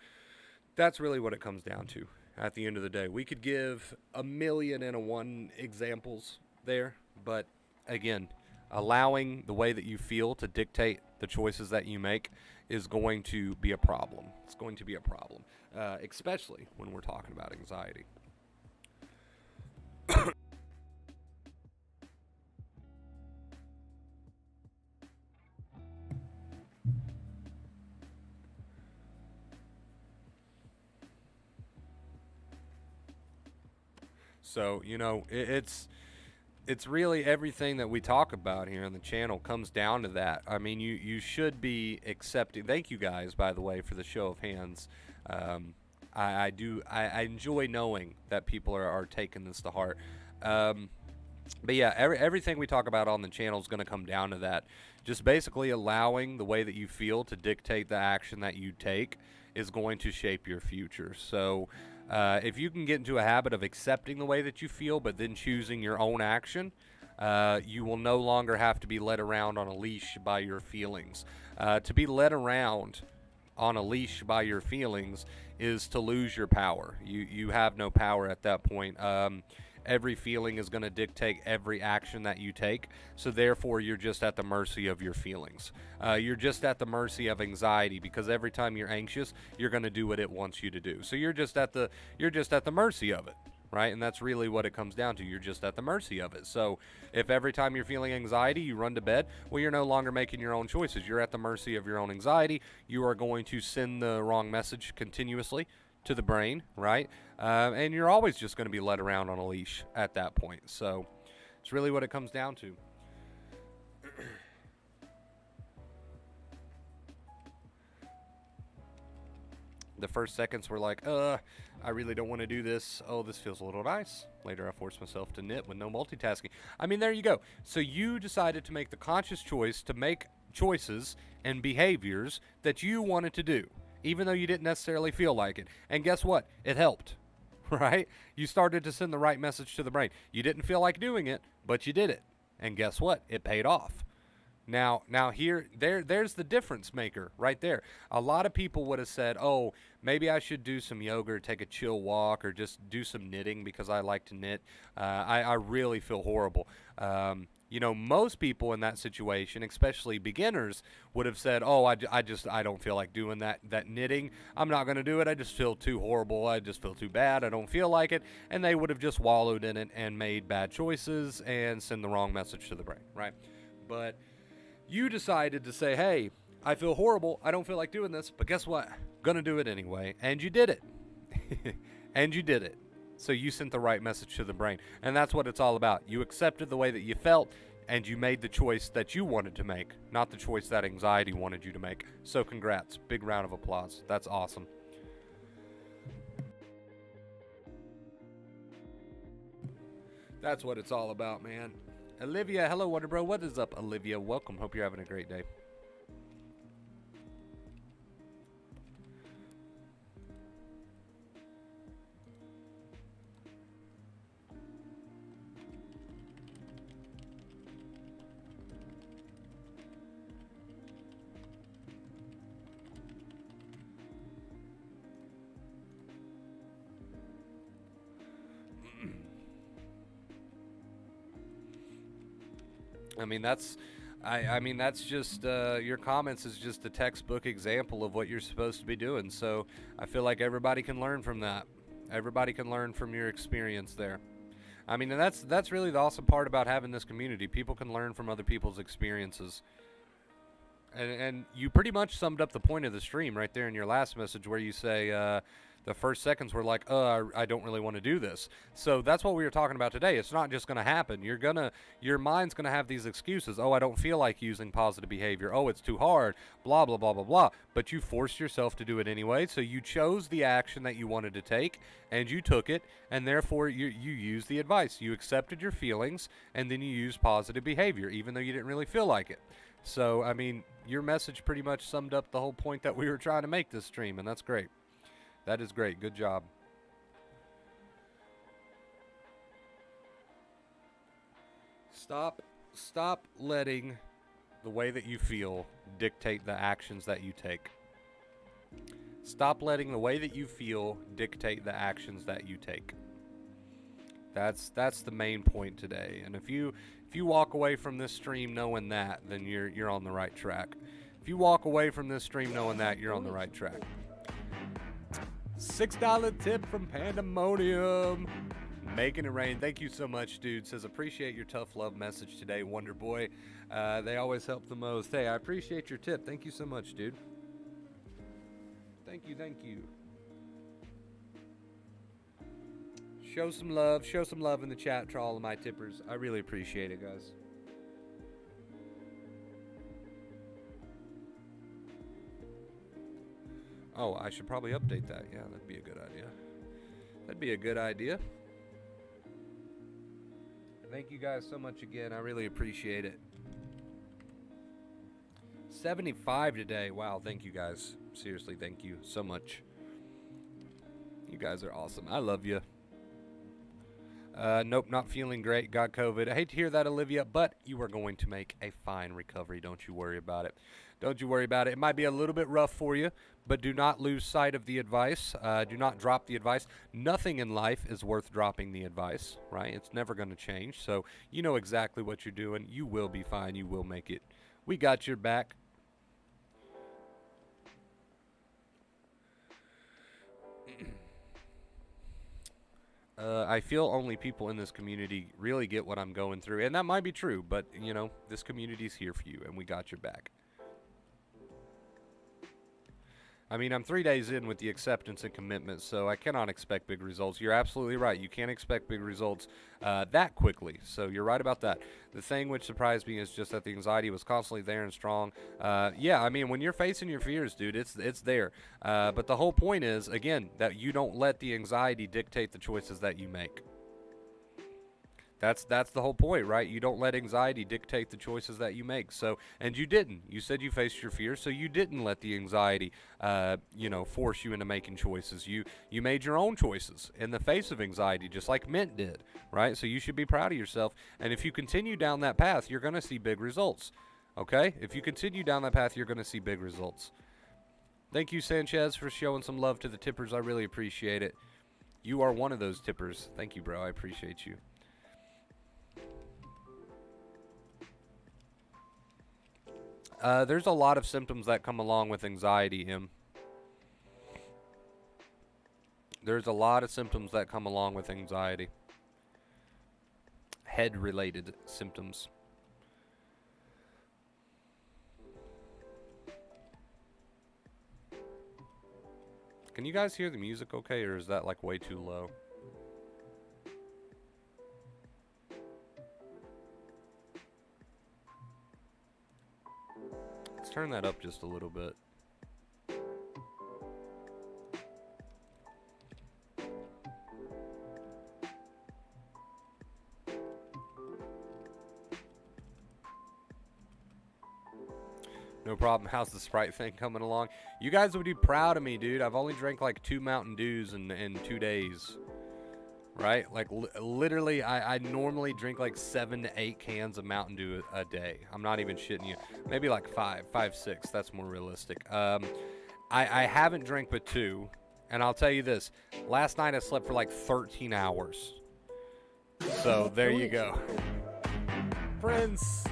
that's really what it comes down to at the end of the day. We could give 1,000,001 examples there, but again, allowing the way that you feel to dictate the choices that you make is going to be a problem. It's going to be a problem, especially when we're talking about anxiety. So, you know, it's really everything that we talk about here on the channel comes down to that. I mean, you should be accepting. Thank you guys, by the way, for the show of hands. I enjoy knowing that people are taking this to heart. But yeah, everything we talk about on the channel is going to come down to that. Just basically allowing the way that you feel to dictate the action that you take is going to shape your future. So if you can get into a habit of accepting the way that you feel, but then choosing your own action, you will no longer have to be led around on a leash by your feelings. To be led around on a leash by your feelings is to lose your power. You have no power at that point. Every feeling is going to dictate every action that you take, so therefore you're just at the mercy of your feelings. You're just at the mercy of anxiety, because every time you're anxious, you're going to do what it wants you to do. So you're just at the mercy of it, right? And that's really what it comes down to. You're just at the mercy of it. So if every time you're feeling anxiety, you run to bed, well, you're no longer making your own choices. You're at the mercy of your own anxiety. You are going to send the wrong message continuously to the brain, right? And you're always just going to be led around on a leash at that point. So it's really what it comes down to. The first seconds were like, I really don't want to do this. Oh, this feels a little nice. Later, I forced myself to knit with no multitasking. I mean, there you go. So you decided to make the conscious choice to make choices and behaviors that you wanted to do, even though you didn't necessarily feel like it. And guess what? It helped, right? You started to send the right message to the brain. You didn't feel like doing it, but you did it. And guess what? It paid off. Now there's the difference maker right there. A lot of people would have said, oh, maybe I should do some yoga or take a chill walk or just do some knitting because I like to knit. I really feel horrible. Most people in that situation, especially beginners, would have said, oh, I don't feel like doing that knitting. I'm not going to do it. I just feel too horrible. I just feel too bad. I don't feel like it. And they would have just wallowed in it and made bad choices and send the wrong message to the brain, right? But you decided to say, hey, I feel horrible. I don't feel like doing this, but guess what? Gonna do it anyway. And you did it. And you did it. So you sent the right message to the brain. And that's what it's all about. You accepted the way that you felt, and you made the choice that you wanted to make, not the choice that anxiety wanted you to make. So congrats. Big round of applause. That's awesome. That's what it's all about, man. Olivia, hello, Wonder Bro. What is up, Olivia? Welcome. Hope you're having a great day. I mean that's just your comments is just a textbook example of what you're supposed to be doing. So I feel like everybody can learn from that. Everybody can learn from your experience there. I mean, and that's really the awesome part about having this community. People can learn from other people's experiences. And you pretty much summed up the point of the stream right there in your last message where you say the first seconds were like, I don't really want to do this. So that's what we were talking about today. It's not just going to happen. Your mind's going to have these excuses. Oh, I don't feel like using positive behavior. Oh, it's too hard, blah, blah, blah, blah, blah. But you forced yourself to do it anyway. So you chose the action that you wanted to take and you took it. And therefore you used the advice. You accepted your feelings and then you used positive behavior, even though you didn't really feel like it. So, I mean, your message pretty much summed up the whole point that we were trying to make this stream, and that's great. That is great. Good job. Stop letting the way that you feel dictate the actions that you take. Stop letting the way that you feel dictate the actions that you take. That's the main point today. And if you walk away from this stream knowing that, then you're on the right track. If you walk away from this stream knowing that, you're on the right track. $6 tip from Pandemonium. Making it rain. Thank you so much, dude. Says, appreciate your tough love message today, Wonder Boy. They always help the most. Hey, I appreciate your tip. Thank you so much, dude. Thank you. Show some love in the chat to all of my tippers. I really appreciate it, guys. Oh, I should probably update that. Yeah, that'd be a good idea. Thank you guys so much again. I really appreciate it. 75 today. Wow, thank you guys. Seriously, thank you so much. You guys are awesome. I love you. Nope, not feeling great. Got COVID. I hate to hear that, Olivia, but you are going to make a fine recovery. Don't you worry about it. It might be a little bit rough for you, but do not lose sight of the advice. Do not drop the advice. Nothing in life is worth dropping the advice, right? It's never going to change. So you know exactly what you're doing. You will be fine. You will make it. We got your back. I feel only people in this community really get what I'm going through. And that might be true, but, you know, this community's here for you, and we got your back. I mean, I'm 3 days in with the acceptance and commitment, so I cannot expect big results. You're absolutely right. You can't expect big results that quickly, so you're right about that. The thing which surprised me is just that the anxiety was constantly there and strong. Yeah, I mean, when you're facing your fears, dude, it's there. But the whole point is, again, that you don't let the anxiety dictate the choices that you make. That's the whole point, right? You don't let anxiety dictate the choices that you make. So, and you didn't. You said you faced your fear, so you didn't let the anxiety, force you into making choices. You made your own choices in the face of anxiety, just like Mint did, right? So you should be proud of yourself. And if you continue down that path, you're going to see big results. Okay? If you continue down that path, you're going to see big results. Thank you, Sanchez, for showing some love to the tippers. I really appreciate it. You are one of those tippers. Thank you, bro. I appreciate you. There's a lot of symptoms that come along with anxiety, Em. There's a lot of symptoms that come along with anxiety. Head-related symptoms. Can you guys hear the music okay, or is that like way too low? Let's turn that up just a little bit. No problem. How's the Sprite thing coming along? You guys would be proud of me, dude. I've only drank like 2 Mountain Dews in 2 days. Right? Like, literally, I normally drink like 7 to 8 cans of Mountain Dew a day. I'm not even shitting you. Maybe like 5, 6. That's more realistic. I haven't drank but 2. And I'll tell you this. Last night I slept for like 13 hours. So, there you go. Prince,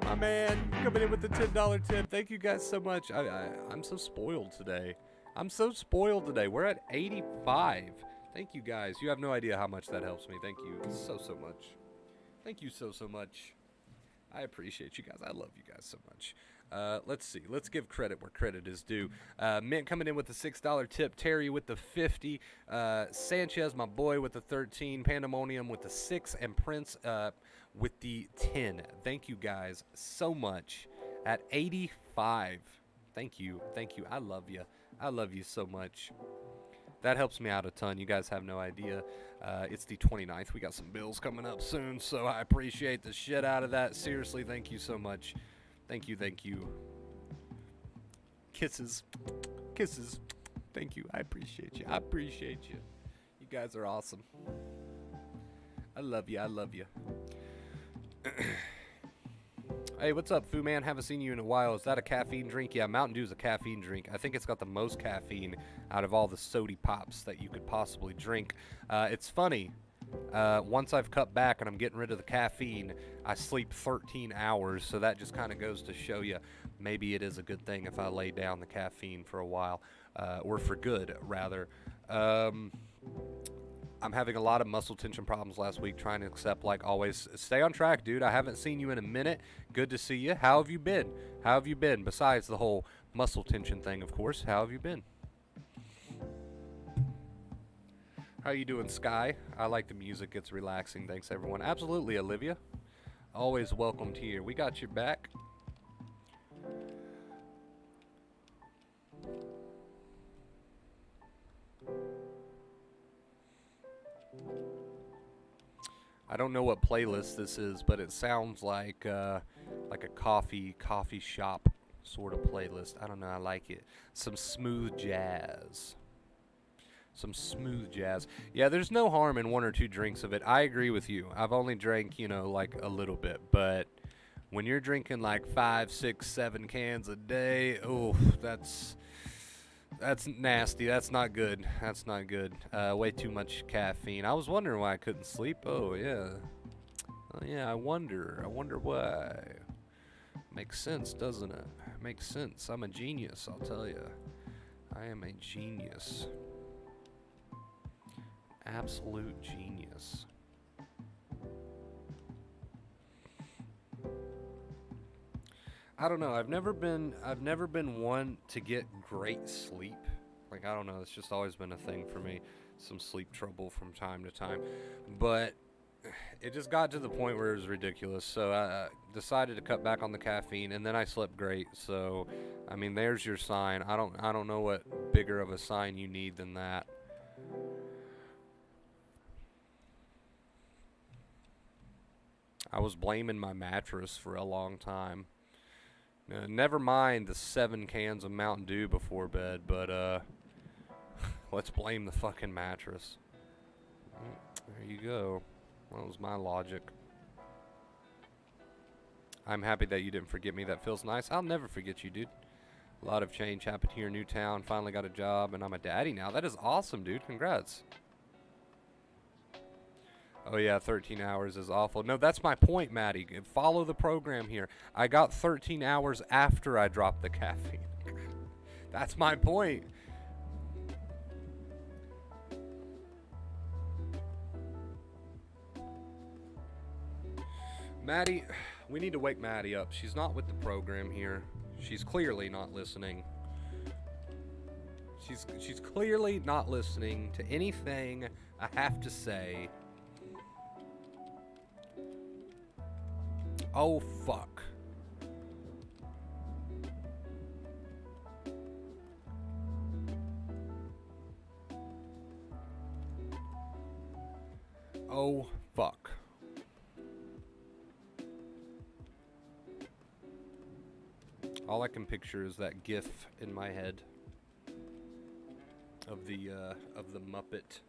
my man, coming in with the $10 tip. Thank you guys so much. I'm so spoiled today. We're at 85. Thank you guys. You have no idea how much that helps me. Thank you so much. Thank you so much. I appreciate you guys. I love you guys so much. Let's see. Let's give credit where credit is due. Mint coming in with the $6 tip. Terry with the 50. Sanchez, my boy, with the 13. Pandemonium with the 6. And Prince with the 10. Thank you guys so much. At 85. Thank you. I love you. I love you so much. That helps me out a ton. You guys have no idea. It's the 29th. We got some bills coming up soon, so I appreciate the shit out of that. Seriously, thank you so much. Thank you. Kisses. Thank you. I appreciate you. You guys are awesome. I love you. Hey, what's up, Fu Man? Haven't seen you in a while. Is that a caffeine drink? Yeah, Mountain Dew is a caffeine drink. I think it's got the most caffeine out of all the sody pops that you could possibly drink. It's funny. Once I've cut back and I'm getting rid of the caffeine, I sleep 13 hours, so that just kind of goes to show you maybe it is a good thing if I lay down the caffeine for a while, or for good, rather. I'm having a lot of muscle tension problems last week, trying to accept, like always. Stay on track, dude. I haven't seen you in a minute. Good to see you. How have you been? Besides the whole muscle tension thing, of course. How have you been? How you doing, Sky? I like the music. It's relaxing. Thanks, everyone. Absolutely, Olivia. Always welcomed here. We got your back. I don't know what playlist this is, but it sounds like a coffee shop sort of playlist. I don't know. I like it. Some smooth jazz. Yeah, there's no harm in 1 or 2 drinks of it. I agree with you. I've only drank, like a little bit, but when you're drinking like 5, 6, 7 cans a day, oh, that's nasty. That's not good. Way too much caffeine. I was wondering why I couldn't sleep. Oh yeah, I wonder why. Makes sense, doesn't it? Makes sense. I'm a genius, I'll tell you. I am a genius. Absolute genius. I don't know. I've never been one to get great sleep. Like, I don't know, it's just always been a thing for me. Some sleep trouble from time to time. But it just got to the point where it was ridiculous. So I decided to cut back on the caffeine, and then I slept great. So, I mean, there's your sign. I don't know what bigger of a sign you need than that. I was blaming my mattress for a long time. Never mind the 7 cans of Mountain Dew before bed, but let's blame the fucking mattress. There you go. That was my logic. I'm happy that you didn't forget me. That feels nice. I'll never forget you, dude. A lot of change happened here in Newtown. Finally got a job, and I'm a daddy now. That is awesome, dude. Congrats. Oh, yeah, 13 hours is awful. No, that's my point, Maddie. Follow the program here. I got 13 hours after I dropped the caffeine. That's my point. Maddie, we need to wake Maddie up. She's not with the program here. She's clearly not listening. She's clearly not listening to anything I have to say. Oh, fuck. Oh, fuck. All I can picture is that GIF in my head of the Muppet.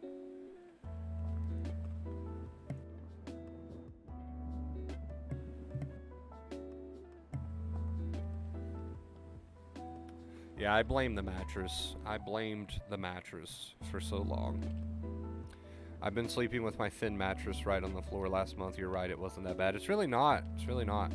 Yeah, I blame the mattress. I blamed the mattress for so long. I've been sleeping with my thin mattress right on the floor last month. You're right, it wasn't that bad. It's really not. It's really not.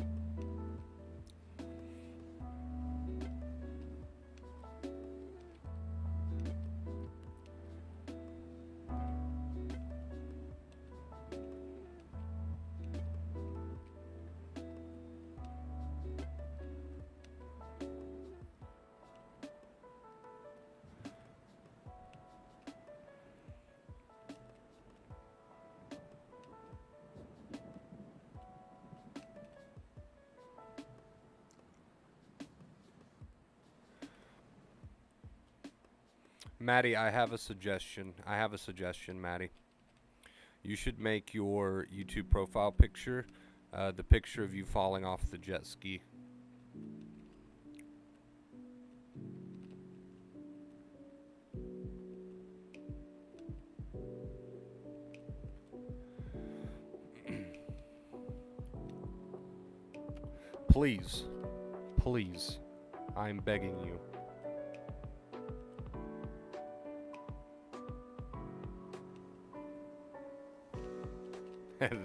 Maddie, I have a suggestion. Maddie. You should make your YouTube profile picture the picture of you falling off the jet ski. Please. Please. I'm begging you.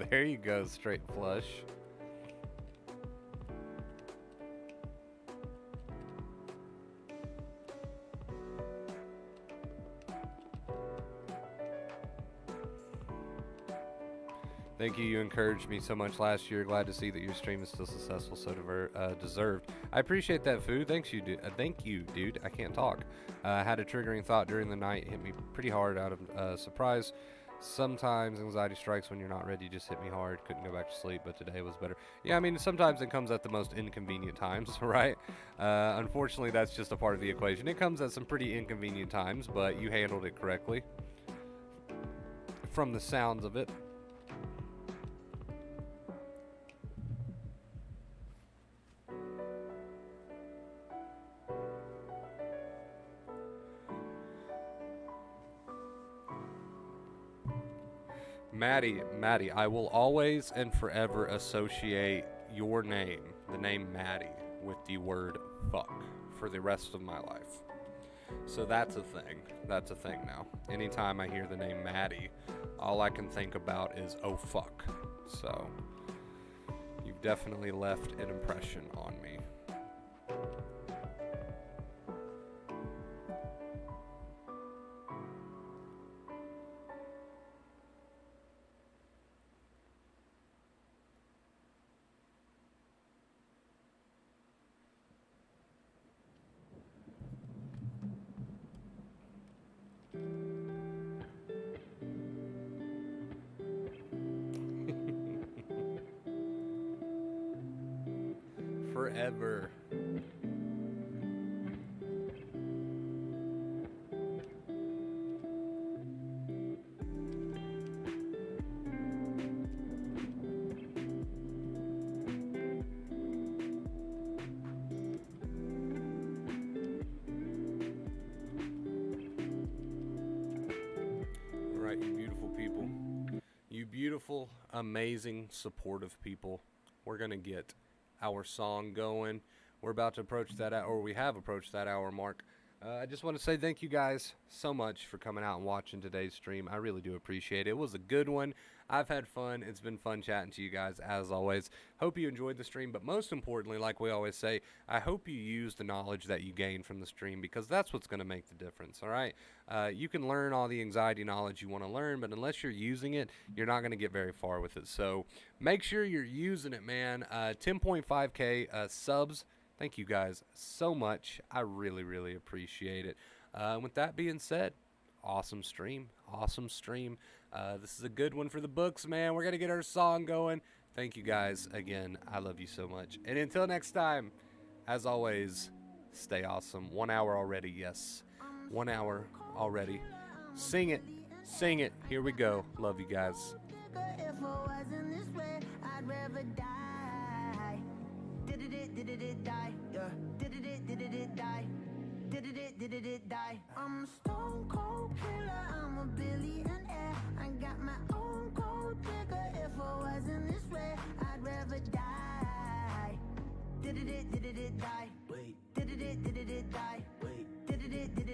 There you go, straight flush. Thank you. You encouraged me so much last year. Glad to see that your stream is still successful, so deserved. I appreciate that, food. Thank you, dude. I can't talk. Had a triggering thought during the night. Hit me pretty hard out of surprise. Sometimes anxiety strikes when you're not ready. Just hit me hard. Couldn't go back to sleep, but today was better. Yeah, I mean, sometimes it comes at the most inconvenient times, right? Unfortunately, that's just a part of the equation. It comes at some pretty inconvenient times, but you handled it correctly. From the sounds of it. Maddie, I will always and forever associate your name, the name Maddie, with the word fuck for the rest of my life. So that's a thing. That's a thing now. Anytime I hear the name Maddie, all I can think about is, oh fuck. So, you've definitely left an impression on me. forever. All right, you beautiful people. You beautiful, amazing, supportive people. We're going to get our song going. We're about to approach that, or we have approached that hour mark. I just want to say thank you guys so much for coming out and watching today's stream. I really do appreciate it. It was a good one. I've had fun. It's been fun chatting to you guys as always. Hope you enjoyed the stream, but most importantly, like we always say, I hope you use the knowledge that you gain from the stream, because that's what's going to make the difference, all right? You can learn all the anxiety knowledge you want to learn, but unless you're using it, you're not going to get very far with it. So make sure you're using it, man. 10.5K subs. Thank you guys so much. I really, really appreciate it. With that being said, awesome stream. Awesome stream. This is a good one for the books, man. We're going to get our song going. Thank you guys again. I love you so much. And until next time, as always, stay awesome. 1 hour already. Yes. 1 hour already. Sing it. Sing it. Here we go. Love you guys. If I wasn't this way, I'd rather die. Did it die? Yeah. Did it die? Did it die? I'm a stone cold killer. I'm a billionaire. I got my own gold digger. If I wasn't this way, I'd rather die. Did it die? Wait. Did it die? Wait. Did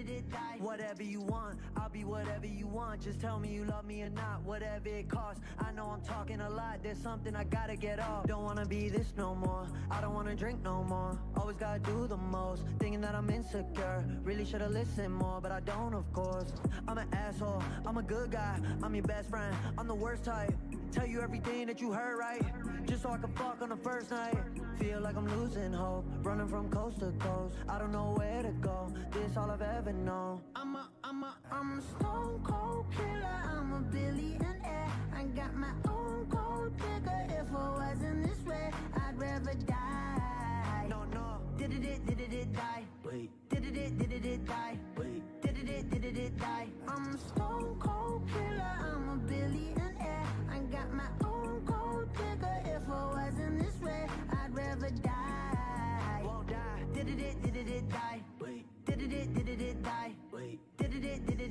it die? Whatever you want, I'll be whatever you want. Just tell me you love me or not, whatever it costs. I know I'm talking a lot, there's something I gotta get off. Don't wanna be this no more, I don't wanna drink no more. Always gotta do the most, thinking that I'm insecure. Really should've listened more, but I don't, of course. I'm an asshole, I'm a good guy, I'm your best friend, I'm the worst type. Tell you everything that you heard right, just so I can fuck on the first night. Feel like I'm losing hope, running from coast to coast. I don't know where to go, this all I've ever known. I'm a stone cold killer, I'm a billionaire. I got my own gold digger. If I wasn't this way, I'd rather die. No. Did it die? Wait. Did it die? Wait. Did it die? I'm a stone cold killer, I'm a billionaire. I got my own gold digger. If I wasn't this way, I'd rather die. Won't die. Did it die? Wait. Did it die? Wait. Did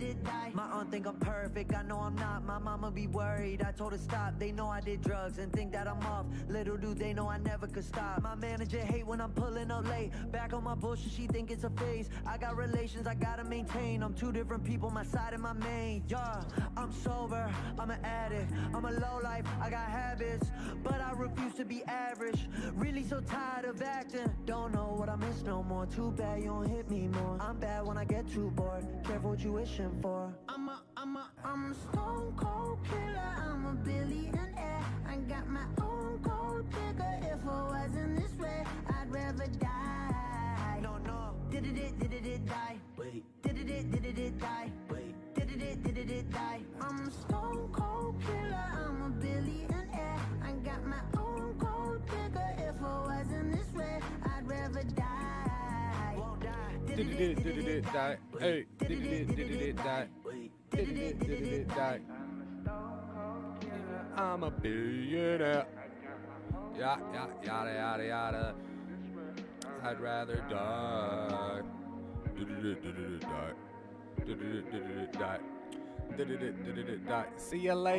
it die? My aunt think I'm perfect, I know I'm not. My mama be worried, I told her stop. They know I did drugs and think that I'm off. Little do they know I never could stop. My manager hate when I'm pulling up late. Back on my bullshit, she think it's a phase. I got relations I gotta maintain. I'm two different people, my side and my main. Yeah, I'm sober, I'm an addict, I'm a lowlife, I got habits, but I refuse to be average. Really so tired of acting, don't know what I miss no more. Too bad you don't hit me more. I'm bad when I get too bored, careful what you wishing for. I'm a stone cold killer, I'm a billionaire. I got my own gold digger. If I wasn't this way, I'd rather die. No. Did it die? Wait. Did it die? Wait. Did it die? I'm a stone cold killer, I'm a billionaire. I got my own gold digger. If I wasn't this way, I'd rather die. Won't die. Did it die? Hey, did it die? Did it die? I'm a billionaire. Yada. I'd rather die. Did it die? Did it die? Did it die? See you later.